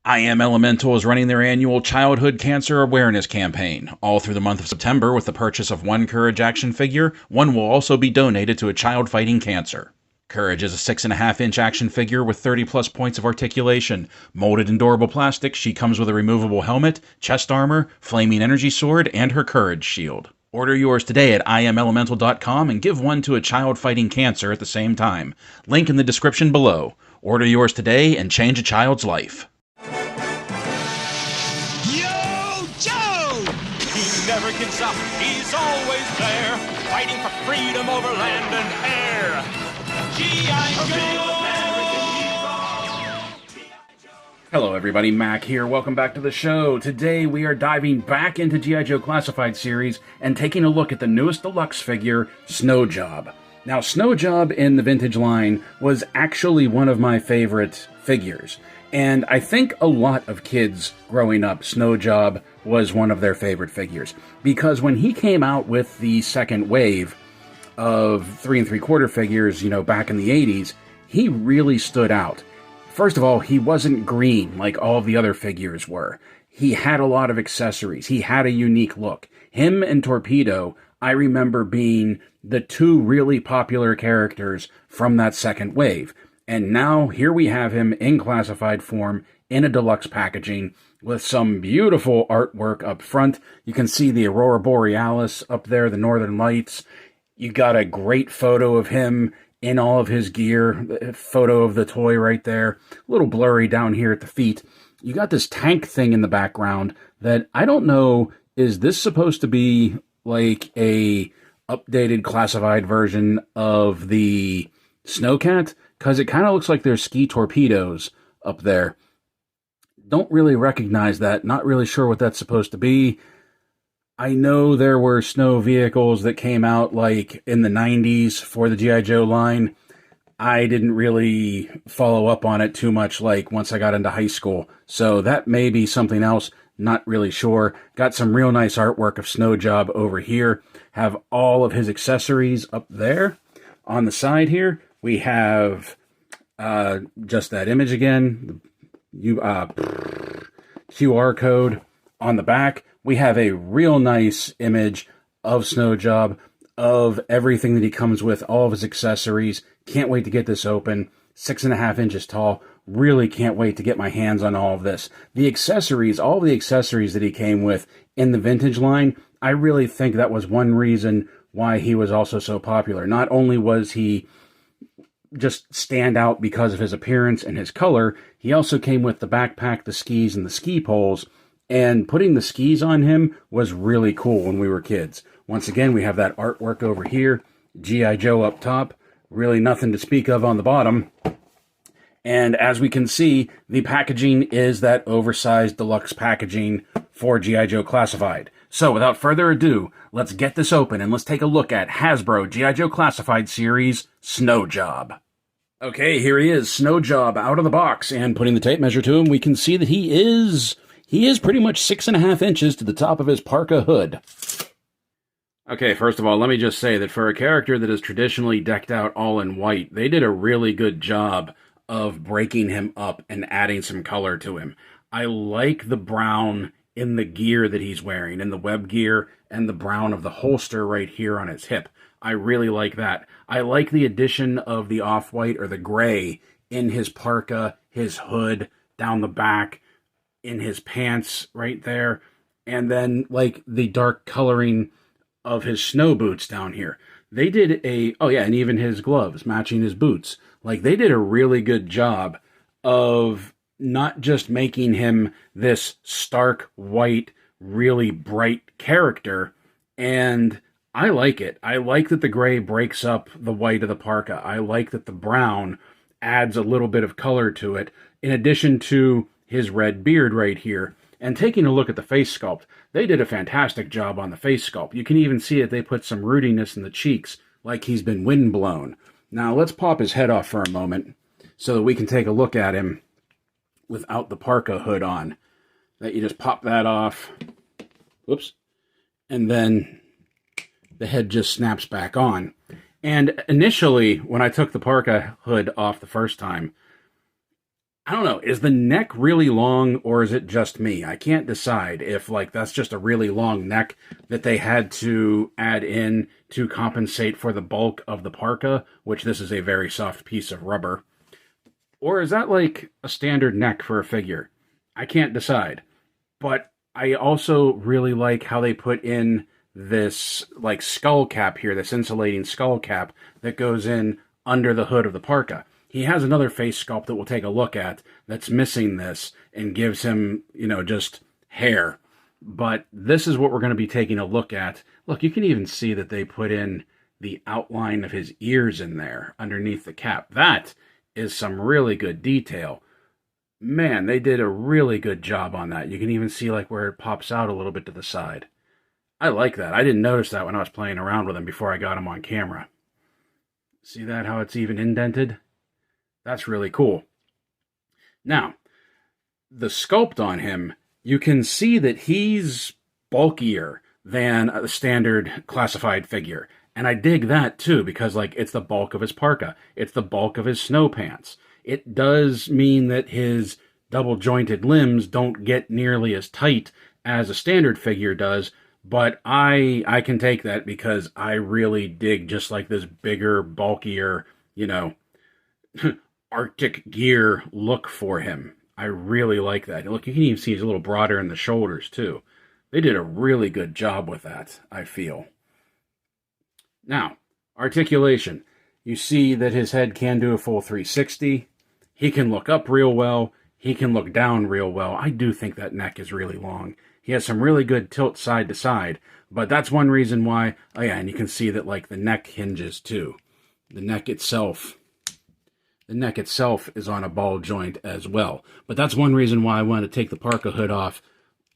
I Am Elemental is running their annual Childhood Cancer Awareness campaign. All through the month of September, with the purchase of one Courage action figure, one will also be donated to a child fighting cancer. Courage is a 6.5-inch action figure with 30 plus points of articulation. Molded in durable plastic, she comes with a removable helmet, chest armor, flaming energy sword, and her Courage shield. Order yours today at IamElemental.com and give one to a child fighting cancer at the same time. Link in the description below. Order yours today and change a child's life. He never gives up, he's always there, fighting for freedom over land and air. G.I.Joe! Hello everybody, Mac here. Welcome back to the show. Today we are diving back into G.I.Joe Classified series and taking a look at the newest deluxe figure, Snow Job. Now, Snow Job in the vintage line was actually one of my favorite figures. And I think a lot of kids growing up, Snow Job was one of their favorite figures. Because when he came out with the second wave of 3 3/4 figures, back in the 80s, he really stood out. First of all, he wasn't green like all of the other figures were. He had a lot of accessories. He had a unique look. Him and Torpedo, I remember being the two really popular characters from that second wave. And now, here we have him in classified form, in a deluxe packaging, with some beautiful artwork up front. You can see the Aurora Borealis up there, the Northern Lights. You got a great photo of him in all of his gear, a photo of the toy right there. A little blurry down here at the feet. You got this tank thing in the background that I don't know, is this supposed to be like a updated classified version of the Snowcat? Because it kind of looks like there's ski torpedoes up there. Don't really recognize that. Not really sure what that's supposed to be. I know there were snow vehicles that came out like in the 90s for the G.I. Joe line. I didn't really follow up on it too much like once I got into high school. So that may be something else. Not really sure. Got some real nice artwork of Snow Job over here. Have all of his accessories up there. On the side here, we have just that image again. QR code on the back. We have a real nice image of Snow Job, of everything that he comes with, all of his accessories. Can't wait to get this open. 6.5 inches tall. Really can't wait to get my hands on all of this. The accessories, all the accessories that he came with in the vintage line, I really think that was one reason why he was also so popular. Not only was he just stand out because of his appearance and his color, he also came with the backpack, the skis, and the ski poles. And putting the skis on him was really cool when we were kids. Once again, we have that artwork over here. G.I. Joe up top. Really nothing to speak of on the bottom. And as we can see, the packaging is that oversized deluxe packaging for G.I. Joe Classified. So without further ado, let's get this open and let's take a look at Hasbro G.I. Joe Classified Series Snow Job. Okay, here he is, Snow Job out of the box, and putting the tape measure to him, we can see that he is pretty much 6.5 inches to the top of his parka hood. Okay, first of all, let me just say that for a character that is traditionally decked out all in white, they did a really good job of breaking him up and adding some color to him. I like the brown in the gear that he's wearing, in the web gear, and the brown of the holster right here on his hip. I really like that. I like the addition of the off-white or the gray in his parka, his hood, down the back, in his pants right there, and then like the dark coloring of his snow boots down here. They did and even his gloves matching his boots. Like, they did a really good job of not just making him this stark white, really bright character, and I like it. I like that the gray breaks up the white of the parka. I like that the brown adds a little bit of color to it, in addition to his red beard right here. And taking a look at the face sculpt, they did a fantastic job on the face sculpt. You can even see it, they put some rootiness in the cheeks, like he's been windblown. Now let's pop his head off for a moment, so that we can take a look at him without the parka hood on. That you just pop that off, whoops, and then the head just snaps back on. And initially, when I took the parka hood off the first time, I don't know, is the neck really long or is it just me? I can't decide if like that's just a really long neck that they had to add in to compensate for the bulk of the parka, which this is a very soft piece of rubber. Or is that like a standard neck for a figure? I can't decide. But I also really like how they put in this like skull cap here, this insulating skull cap that goes in under the hood of the parka. He has another face sculpt that we'll take a look at that's missing this and gives him, you know, just hair. But this is what we're going to be taking a look at. Look, you can even see that they put in the outline of his ears in there underneath the cap. That is some really good detail. Man, they did a really good job on that. You can even see like where it pops out a little bit to the side. I like that. I didn't notice that when I was playing around with him before I got him on camera. See that, how it's even indented? That's really cool. Now, the sculpt on him, you can see that he's bulkier than a standard classified figure. And I dig that too, because like it's the bulk of his parka. It's the bulk of his snow pants. It does mean that his double jointed limbs don't get nearly as tight as a standard figure does, but I can take that because I really dig just like this bigger, bulkier, you know, Arctic gear look for him. I really like that. Look, you can even see he's a little broader in the shoulders too. They did a really good job with that, I feel. Now, articulation. You see that his head can do a full 360. He can look up real well. He can look down real well. I do think that neck is really long. He has some really good tilt side to side, but that's one reason why, oh yeah, and you can see that like the neck hinges too. The neck itself is on a ball joint as well. But that's one reason why I wanted to take the parka hood off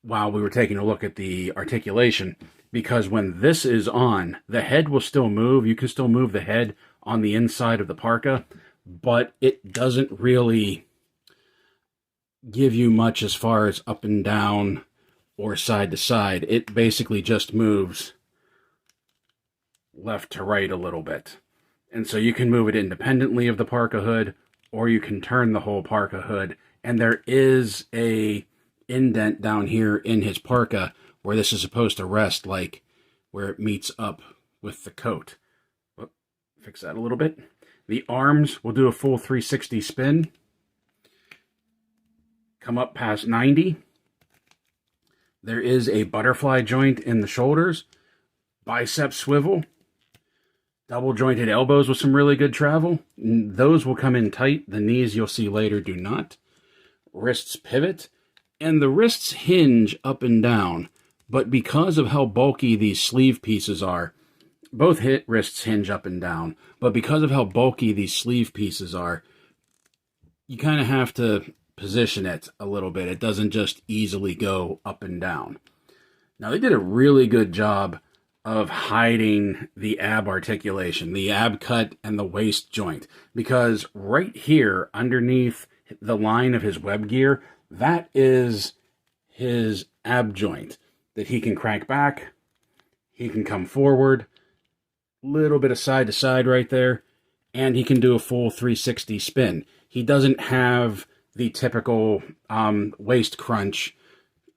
while we were taking a look at the articulation, because when this is on, the head will still move. You can still move the head on the inside of the parka, but it doesn't really give you much as far as up and down or side to side. It basically just moves left to right a little bit. And so you can move it independently of the parka hood, or you can turn the whole parka hood. And there is a indent down here in his parka where this is supposed to rest, like where it meets up with the coat. Whoop, fix that a little bit. The arms will do a full 360 spin. Come up past 90. There is a butterfly joint in the shoulders. Bicep swivel. Double jointed elbows with some really good travel. Those will come in tight. The knees you'll see later do not. Wrists pivot. And the wrists hinge up and down. But because of how bulky these sleeve pieces are, both wrists hinge up and down. But because of how bulky these sleeve pieces are, you kind of have to position it a little bit. It doesn't just easily go up and down. Now, they did a really good job of hiding the ab articulation, the ab cut, and the waist joint. Because right here, underneath the line of his web gear, that is his ab joint that he can crank back, he can come forward, little bit of side to side right there, and he can do a full 360 spin. He doesn't have the typical waist crunch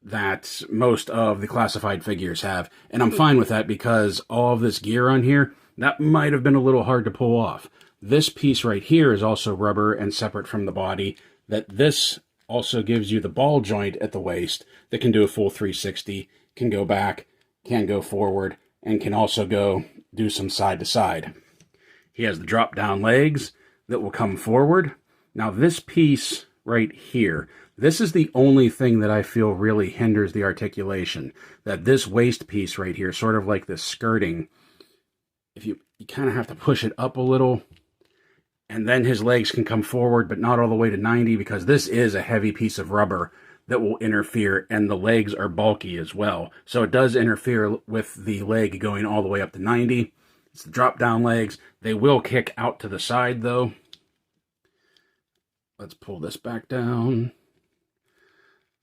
that most of the classified figures have. And I'm fine with that because all of this gear on here, that might have been a little hard to pull off. This piece right here is also rubber and separate from the body. That this also gives you the ball joint at the waist that can do a full 360, can go back, can go forward, and can also go do some side to side. He has the drop down legs that will come forward. Now this piece right here, this is the only thing that I feel really hinders the articulation. That this waist piece right here, sort of like this skirting, if you kind of have to push it up a little, and then his legs can come forward, but not all the way to 90, because this is a heavy piece of rubber that will interfere, and the legs are bulky as well. So it does interfere with the leg going all the way up to 90. It's the drop down legs. They will kick out to the side though. Let's pull this back down.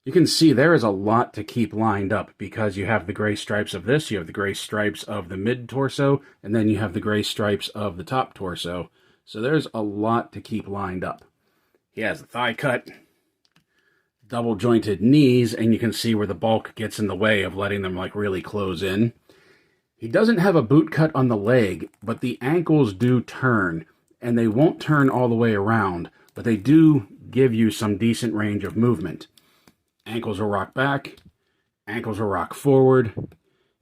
You can see there is a lot to keep lined up because you have the gray stripes of this, you have the gray stripes of the mid-torso, and then you have the gray stripes of the top torso. So there's a lot to keep lined up. He has the thigh cut, double jointed knees, and you can see where the bulk gets in the way of letting them like really close in. He doesn't have a boot cut on the leg, but the ankles do turn, and they won't turn all the way around, but they do give you some decent range of movement. Ankles will rock back, ankles will rock forward,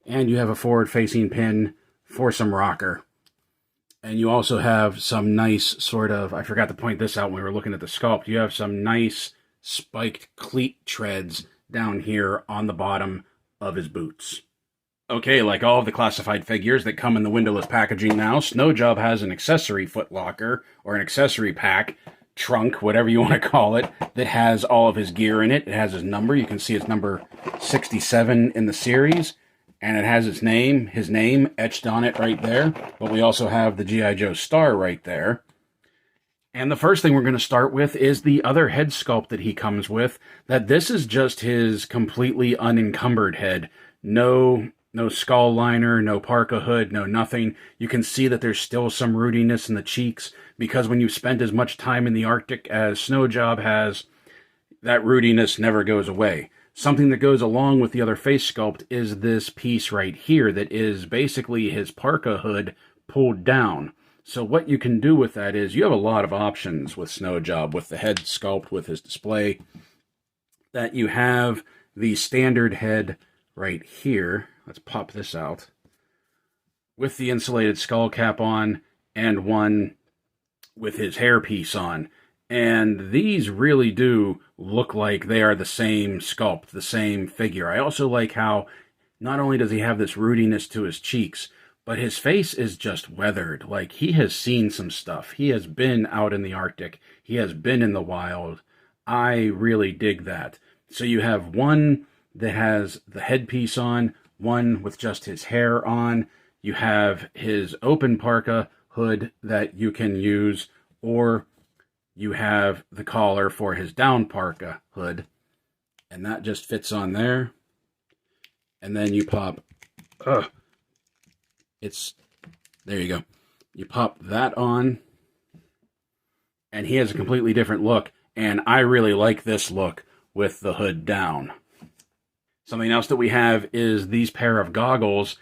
and you have a forward-facing pin for some rocker. And you also have some nice sort of, I forgot to point this out when we were looking at the sculpt, you have some nice spiked cleat treads down here on the bottom of his boots. Okay, like all of the classified figures that come in the windowless packaging now, Snowjob has an accessory footlocker, or an accessory pack, trunk, whatever you want to call it, that has all of his gear in it. It has his number. You can see it's number 67 in the series, and it has his name etched on it right there. But we also have the G.I.Joe star right there. And the first thing we're going to start with is the other head sculpt that he comes with, that this is just his completely unencumbered head. No skull liner, no parka hood, no nothing. You can see that there's still some rootiness in the cheeks, because when you spend as much time in the Arctic as Snowjob has, that rootiness never goes away. Something that goes along with the other face sculpt is this piece right here that is basically his parka hood pulled down. So what you can do with that is you have a lot of options with Snowjob, with the head sculpt, with his display, that you have the standard head right here. Let's pop this out. With the insulated skull cap on, and one with his hairpiece on. And these really do look like they are the same sculpt, the same figure. I also like how not only does he have this rootiness to his cheeks, but his face is just weathered. Like, he has seen some stuff. He has been out in the Arctic. He has been in the wild. I really dig that. So you have one that has the headpiece on, one with just his hair on. You have his open parka hood that you can use, or you have the collar for his down parka hood, and that just fits on there. And then you pop, there you go. You pop that on, and he has a completely different look, and I really like this look with the hood down. Something else that we have is these pair of goggles.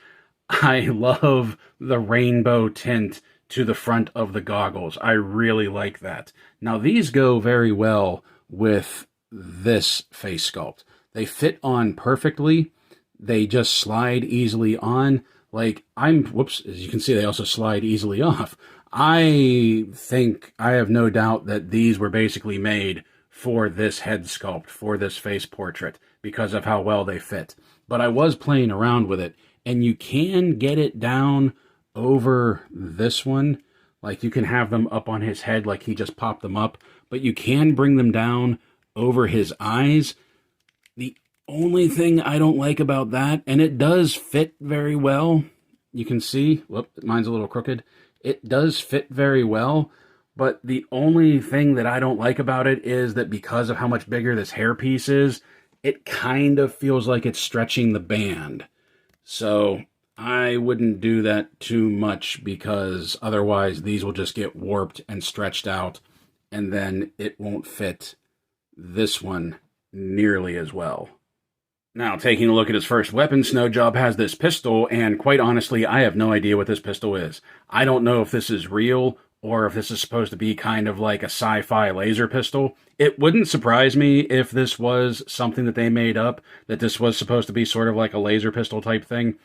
I love the rainbow tint to the front of the goggles. I really like that. Now, these go very well with this face sculpt. They fit on perfectly. They just slide easily on. Like, as you can see, they also slide easily off. I think, I have no doubt that these were basically made for this head sculpt, for this face portrait, because of how well they fit. But I was playing around with it, and you can get it down over this one. Like, you can have them up on his head like he just popped them up, but you can bring them down over his eyes. The only thing I don't like about that, and it does fit very well, you can see, whoop, mine's a little crooked. It does fit very well, but the only thing that I don't like about it is that because of how much bigger this hairpiece is, it kind of feels like it's stretching the band. So I wouldn't do that too much, because otherwise these will just get warped and stretched out, and then it won't fit this one nearly as well. Now, taking a look at his first weapon, Snowjob has this pistol, and quite honestly, I have no idea what this pistol is. I don't know if this is real, or if this is supposed to be kind of like a sci-fi laser pistol. It wouldn't surprise me if this was something that they made up, that this was supposed to be sort of like a laser pistol type thing.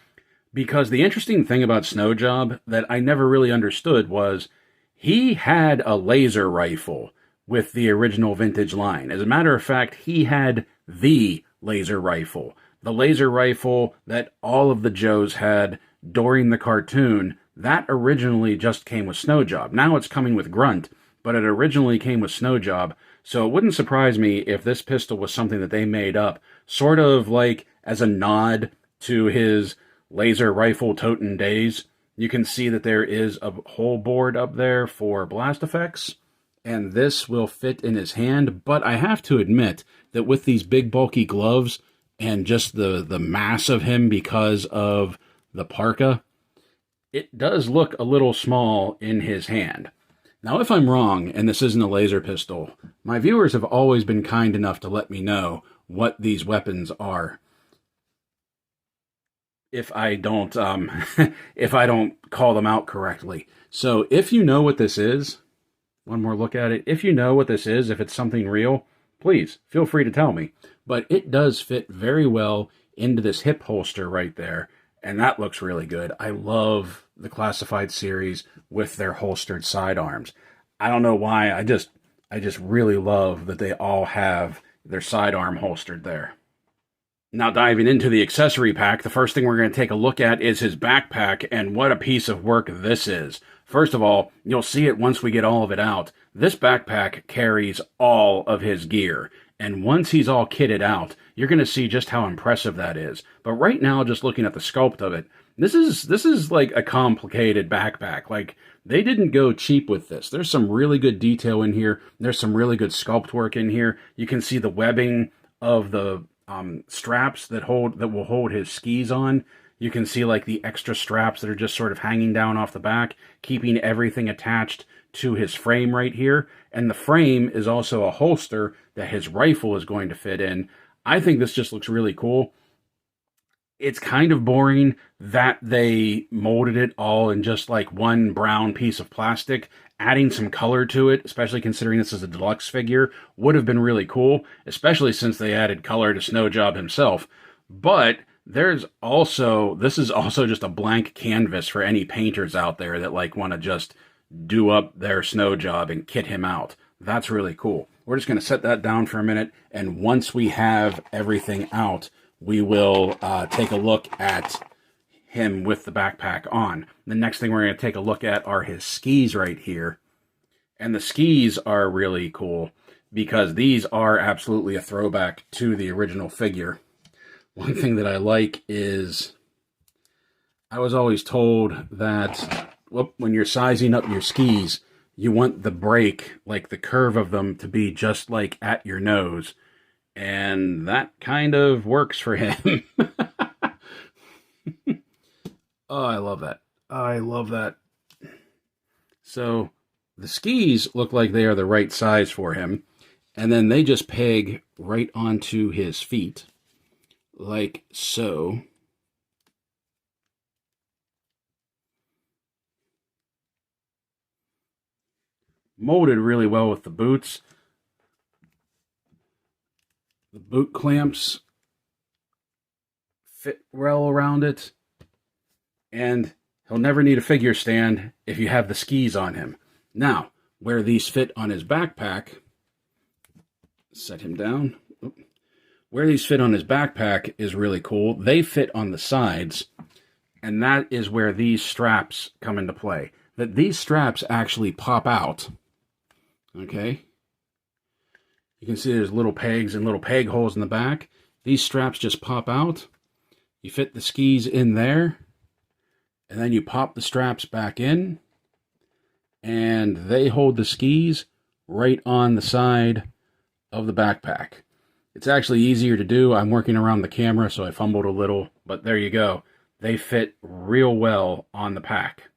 Because the interesting thing about Snowjob that I never really understood was he had a laser rifle with the original vintage line. As a matter of fact, he had the laser rifle. The laser rifle that all of the Joes had during the cartoon, that originally just came with Snowjob. Now it's coming with Grunt, but it originally came with Snowjob. So it wouldn't surprise me if this pistol was something that they made up, sort of like as a nod to his laser rifle totin' days. You can see that there is a hole board up there for blast effects, and this will fit in his hand. But I have to admit that with these big bulky gloves and just the mass of him because of the parka, it does look a little small in his hand. Now, if I'm wrong, and this isn't a laser pistol, my viewers have always been kind enough to let me know what these weapons are. If I don't, if I don't call them out correctly. So, if you know what this is, one more look at it. If you know what this is, if it's something real, please feel free to tell me. But it does fit very well into this hip holster right there, and that looks really good. I love the Classified series with their holstered sidearms. I don't know why, I just really love that they all have their sidearm holstered there. Now, diving into the accessory pack, the first thing we're going to take a look at is his backpack, and what a piece of work this is. First of all, you'll see it once we get all of it out. This backpack carries all of his gear, and once he's all kitted out, you're going to see just how impressive that is. But right now, just looking at the sculpt of it, this is like a complicated backpack. Like, they didn't go cheap with this. There's some really good detail in here. There's some really good sculpt work in here. You can see the webbing of the straps that will hold his skis on. You can see like the extra straps that are just sort of hanging down off the back, keeping everything attached to his frame right here. And the frame is also a holster that his rifle is going to fit in. I think this just looks really cool. It's kind of boring that they molded it all in just like one brown piece of plastic. Adding some color to it, especially considering this is a deluxe figure, would have been really cool, especially since they added color to Snowjob himself. But this is also just a blank canvas for any painters out there that like want to just do up their Snowjob and kit him out. That's really cool. We're just going to set that down for a minute, and once we have everything out, we will take a look at him with the backpack on. The next thing we're going to take a look at are his skis right here. And the skis are really cool because these are absolutely a throwback to the original figure. One thing that I like is I was always told that when you're sizing up your skis, you want the break, like the curve of them, to be just like at your nose. And that kind of works for him. Oh, I love that. I love that. So the skis look like they are the right size for him. And then they just peg right onto his feet. Like so. Molded really well with the boots. The boot clamps fit well around it. And he'll never need a figure stand if you have the skis on him. Now, where these fit on his backpack, set him down. Where these fit on his backpack is really cool. They fit on the sides, and that is where these straps come into play. That these straps actually pop out. Okay? You can see there's little pegs and little peg holes in the back. These straps just pop out. You fit the skis in there. And then you pop the straps back in, and they hold the skis right on the side of the backpack. It's actually easier to do. I'm working around the camera, so I fumbled a little, but there you go. They fit real well on the pack.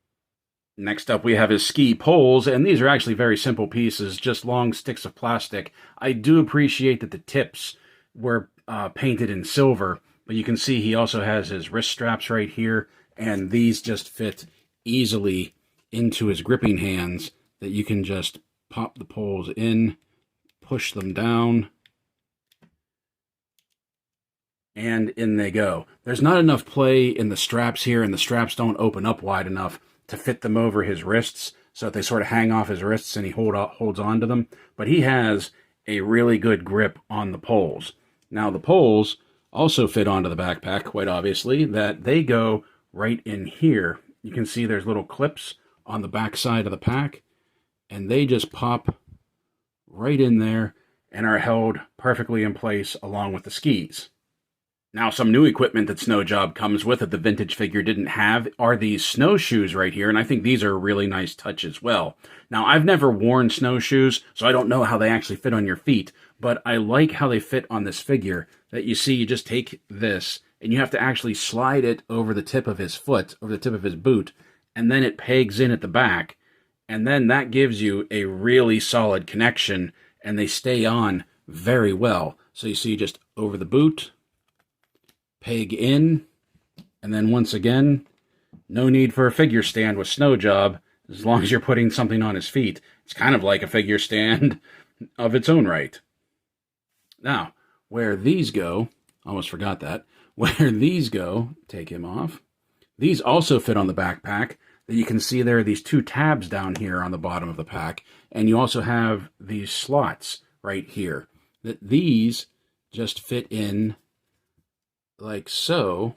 Next up, we have his ski poles, and these are actually very simple pieces, just long sticks of plastic. I do appreciate that the tips were painted in silver, but you can see he also has his wrist straps right here. And these just fit easily into his gripping hands that you can just pop the poles in, push them down, and in they go. There's not enough play in the straps here, and the straps don't open up wide enough to fit them over his wrists, so that they sort of hang off his wrists and he holds on to them. But he has a really good grip on the poles. Now, the poles also fit onto the backpack, quite obviously, that they go right in here. You can see there's little clips on the back side of the pack, and they just pop right in there and are held perfectly in place along with the skis. Now, some new equipment that Snowjob comes with that the vintage figure didn't have are these snowshoes right here, and I think these are a really nice touch as well. Now, I've never worn snowshoes, so I don't know how they actually fit on your feet, but I like how they fit on this figure, that you see you just take this, and you have to actually slide it over the tip of his foot, over the tip of his boot, and then it pegs in at the back, And then that gives you a really solid connection, and they stay on very well. So you see just over the boot, peg in, and then once again, no need for a figure stand with Snow Job, as long as you're putting something on his feet. It's kind of like a figure stand of its own right. Now, where these go, almost forgot that, where these go, take him off, these also fit on the backpack. That you can see there are these two tabs down here on the bottom of the pack, and you also have these slots right here. That these just fit in like so,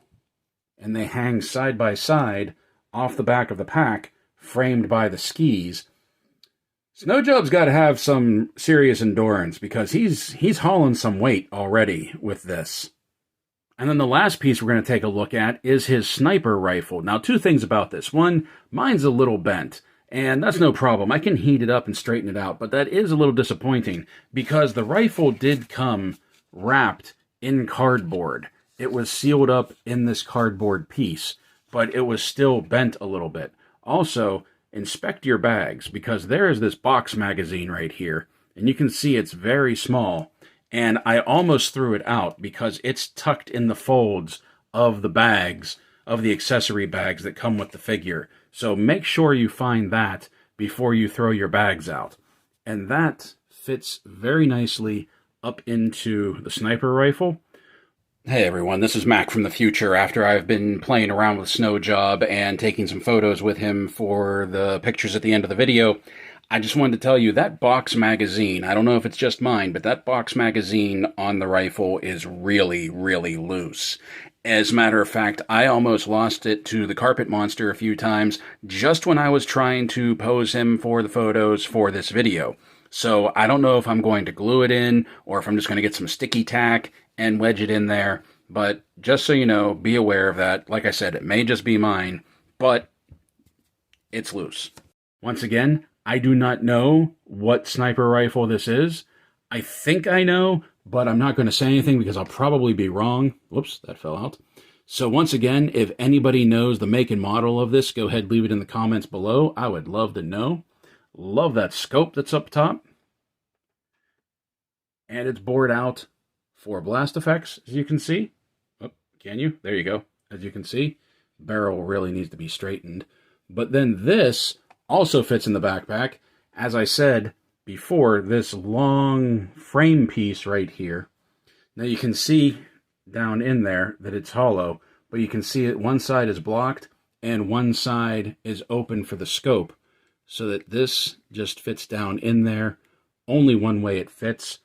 and they hang side by side off the back of the pack, framed by the skis. Snowjob's got to have some serious endurance, because he's hauling some weight already with this. And then the last piece we're going to take a look at is his sniper rifle. Now, two things about this. One, mine's a little bent, and that's no problem. I can heat it up and straighten it out, but that is a little disappointing, because the rifle did come wrapped in cardboard. It was sealed up in this cardboard piece, but it was still bent a little bit. Also, inspect your bags, because there is this box magazine right here, and you can see it's very small. And I almost threw it out because it's tucked in the folds of the bags, of the accessory bags that come with the figure. So make sure you find that before you throw your bags out. And that fits very nicely up into the sniper rifle. Hey everyone, this is Mac from the future after I've been playing around with Snow Job and taking some photos with him for the pictures at the end of the video. I just wanted to tell you that box magazine, I don't know if it's just mine, but that box magazine on the rifle is really, really loose. As a matter of fact, I almost lost it to the carpet monster a few times just when I was trying to pose him for the photos for this video. So I don't know if I'm going to glue it in or if I'm just going to get some sticky tack and wedge it in there. But just so you know, be aware of that. Like I said, it may just be mine, but it's loose. Once again, I do not know what sniper rifle this is. I think I know, but I'm not going to say anything because I'll probably be wrong. Whoops, that fell out. So once again, if anybody knows the make and model of this, go ahead, leave it in the comments below. I would love to know. Love that scope that's up top. And it's bored out for blast effects, as you can see. Oh, can you? There you go. As you can see, barrel really needs to be straightened. But then this also fits in the backpack. As I said before, this long frame piece right here. Now you can see down in there that it's hollow, but you can see it one side is blocked and one side is open for the scope, so that this just fits down in there. Only one way it fits.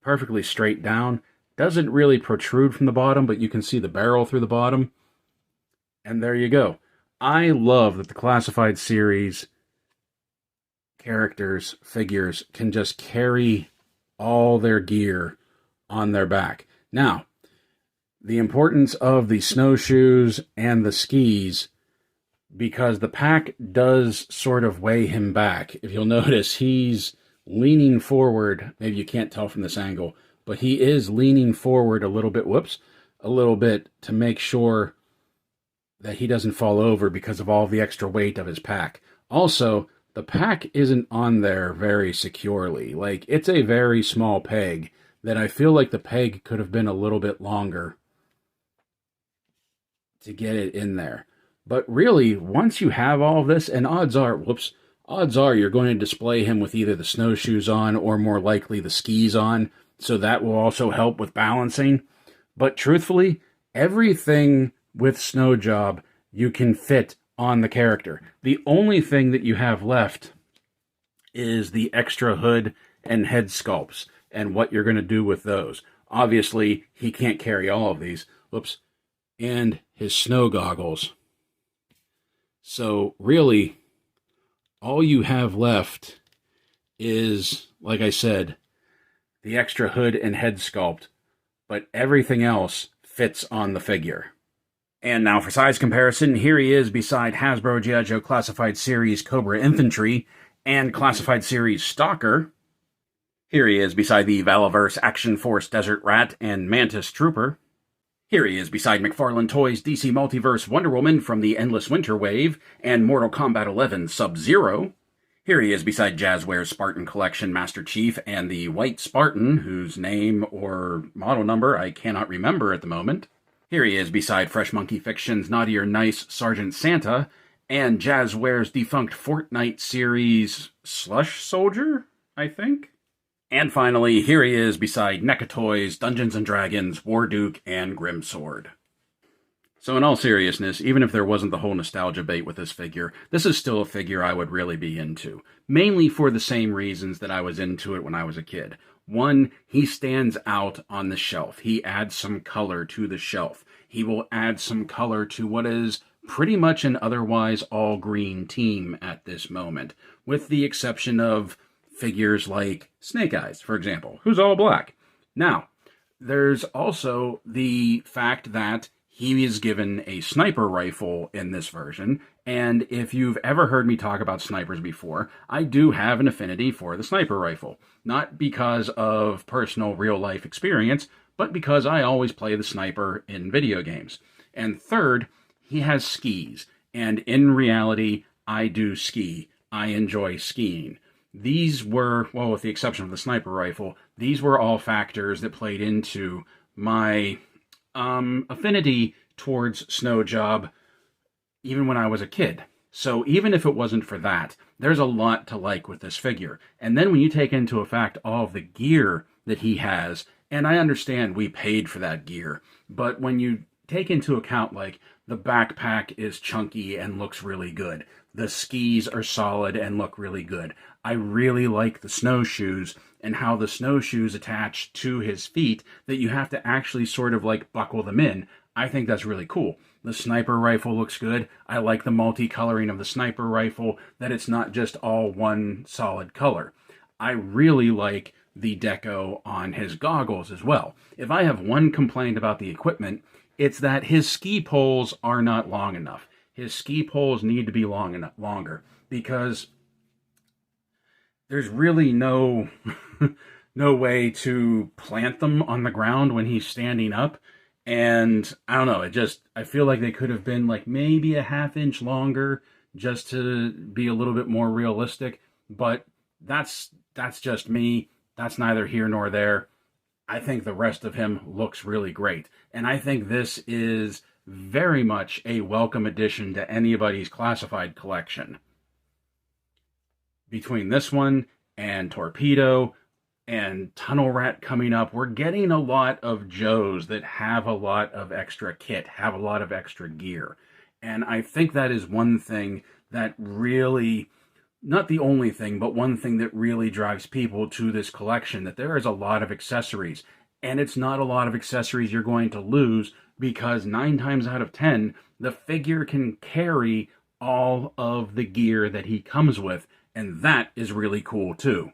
Perfectly straight down. Doesn't really protrude from the bottom, but you can see the barrel through the bottom. And there you go. I love that the Classified series characters, figures, can just carry all their gear on their back. Now, the importance of the snowshoes and the skis, because the pack does sort of weigh him back. If you'll notice, he's leaning forward. Maybe you can't tell from this angle, but he is leaning forward a little bit, a little bit, to make sure that he doesn't fall over because of all the extra weight of his pack. Also, the pack isn't on there very securely. Like, it's a very small peg that I feel like the peg could have been a little bit longer to get it in there. But really, once you have all of this, and odds are you're going to display him with either the snowshoes on or more likely the skis on, so that will also help with balancing. But truthfully, everything with Snow Job you can fit on the character. The only thing that you have left is the extra hood and head sculpts and what you're going to do with those. Obviously, he can't carry all of these. And his snow goggles. So really, all you have left is, like I said, the extra hood and head sculpt, but everything else fits on the figure. And now for size comparison, here he is beside Hasbro G.I.Joe Classified Series Cobra Infantry and Classified Series Stalker. Here he is beside the Valaverse Action Force Desert Rat and Mantis Trooper. Here he is beside McFarlane Toys DC Multiverse Wonder Woman from the Endless Winter Wave and Mortal Kombat 11 Sub-Zero. Here he is beside Jazzware's Spartan Collection Master Chief and the White Spartan, whose name or model number I cannot remember at the moment. Here he is beside Fresh Monkey Fiction's Naughty or Nice Sergeant Santa and Jazzware's defunct Fortnite series Slush Soldier, I think. And finally, here he is beside NECA Toys, Dungeons & Dragons, Warduke, and Grimsword. So in all seriousness, even if there wasn't the whole nostalgia bait with this figure, this is still a figure I would really be into. Mainly for the same reasons that I was into it when I was a kid. One, he stands out on the shelf. He adds some color to the shelf. He will add some color to what is pretty much an otherwise all-green team at this moment, with the exception of figures like Snake Eyes, for example, who's all black. Now, there's also the fact that he is given a sniper rifle in this version, and if you've ever heard me talk about snipers before, I do have an affinity for the sniper rifle. Not because of personal real-life experience, but because I always play the sniper in video games. And third, he has skis, and in reality, I do ski. I enjoy skiing. These were, well, with the exception of the sniper rifle, these were all factors that played into my affinity towards Snow Job even when I was a kid. So even if it wasn't for that, there's a lot to like with this figure. And then when you take into effect all of the gear that he has, and I understand we paid for that gear, but when you take into account, like, the backpack is chunky and looks really good, the skis are solid and look really good, I really like the snowshoes and how the snowshoes attach to his feet that you have to actually sort of like buckle them in. I think that's really cool. The sniper rifle looks good. I like the multicoloring of the sniper rifle, that it's not just all one solid color. I really like the deco on his goggles as well. If I have one complaint about the equipment, it's that his ski poles are not long enough. His ski poles need to be longer, because there's really no way to plant them on the ground when he's standing up. And I don't know, I feel like they could have been like maybe a half-inch longer just to be a little bit more realistic. But that's just me. That's neither here nor there. I think the rest of him looks really great. And I think this is very much a welcome addition to anybody's classified collection. Between this one and Torpedo and Tunnel Rat coming up, we're getting a lot of Joes that have a lot of extra kit, have a lot of extra gear. And I think that is one thing that really, not the only thing, but one thing that really drives people to this collection, that there is a lot of accessories. And it's not a lot of accessories you're going to lose, because 9 times out of 10, the figure can carry all of the gear that he comes with, and that is really cool too.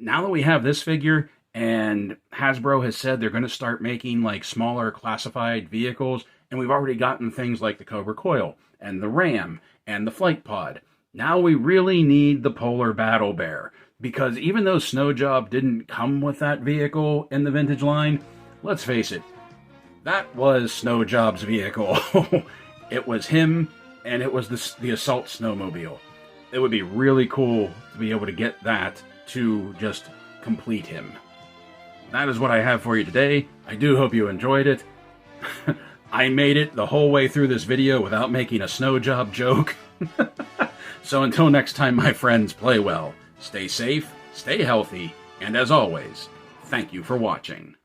Now that we have this figure, and Hasbro has said they're going to start making like smaller classified vehicles, and we've already gotten things like the Cobra Coil, and the Ram, and the Flight Pod. Now we really need the Polar Battle Bear, because even though Snow Job didn't come with that vehicle in the vintage line, let's face it, that was Snow Job's vehicle. It was him, and it was the Assault Snowmobile. It would be really cool to be able to get that to just complete him. That is what I have for you today. I do hope you enjoyed it. I made it the whole way through this video without making a Snow Job joke. So until next time, my friends, play well, stay safe, stay healthy, and as always, thank you for watching.